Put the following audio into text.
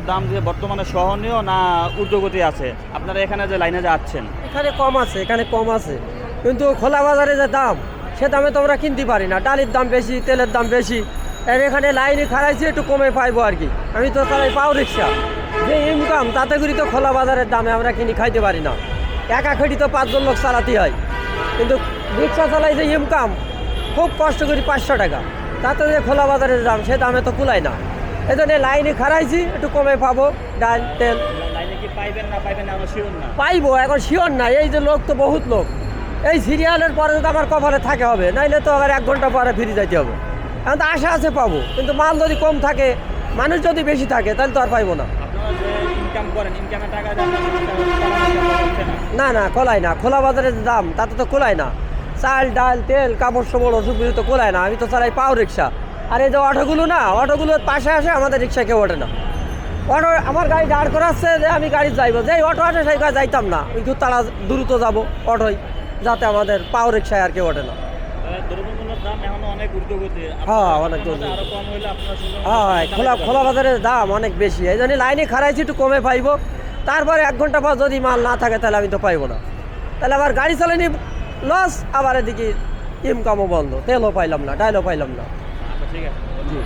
দাম যে বর্তমানে সহনীয় না ঊর্ধ্বগতি আছে? আপনারা এখানে যে লাইনে যাচ্ছেন এখানে কম আছে, এখানে কম আছে, কিন্তু খোলা বাজারে যে দাম সে দামে তো আমরা কিনতে পারি না। ডালের দাম বেশি, তেলের দাম বেশি। আর এখানে লাইনে খাড়াইছি একটু কমে পাইবো আর কি। আমি তো চালাই পাও রিক্সা, যে ইনকাম তাতে করি তো খোলা বাজারের দামে আমরা কিনি খাইতে পারি না। একা খেটি তো 5 জন লোক চালাতে হয়, কিন্তু রিক্সা চালাই যে ইনকাম খুব কষ্ট করি 500 টাকা, তাতে যে খোলা বাজারের দাম সে দামে তো কুলায় না। এই জন্য লাইনে খাড়াইছি একটু কমে পাবো ডাল তেল। লাইনে কি পাইবেন না পাইবেন না আমরা শিওর না। পাইবো, এখন শিওর না। এই যে লোক তো বহুত লোক, এই সিরিয়ালের পরে তো আমার কপালে থাকে হবে, নাইলে তো আবার 1 ঘন্টা পরে ফিরে যাইতে হবে। এখন তো আশা আছে পাবো, কিন্তু মাল যদি কম থাকে, মানুষ যদি বেশি থাকে, তাহলে তো আর পাইবো না। আপনারা যে ইনকাম করেন ইনকামের টাকা দিয়ে না না, কোলায় না। খোলা বাজারের যে দাম তাতে তো কোলায় না। চাল ডাল তেল কাপড় সাপড় ওষুধ তো কোলায় না। আমি তো চালাই পাও রিক্সা। আর এই যে অটোগুলো না, অটোগুলোর পাশে আসে আমাদের রিক্সা কেউ ওঠে না। অটো আমার গাড়ি দাঁড় করাচ্ছে যে আমি গাড়ি যাইবো, যে অটো আসে সেই গাড়ি যাইতাম না, একটু তারা দ্রুত যাবো অটোয়, যাতে আমাদের পাও রিক্সায় আর কেউ ওঠে না। দ্রব্যমূল্যের দাম এখনো অনেক ঊর্ধ্বগতি। হ্যাঁ, অনেক আরো কম হইলে আপনারা হ্যাঁ, খোলা বাজারের দাম অনেক বেশি। এই জন্য লাইনে খাড়াইছি একটু কমে পাইবো। তারপরে 1 ঘন্টা পর যদি মাল না থাকে তাহলে আমি তো পাইবো না। তাহলে আবার গাড়ি চালানি লস, আবার এদিকে ইনকামও বন্ধ, তেলও পাইলাম না, ডাইলও পাইলাম না। ঠিক আছে। জি।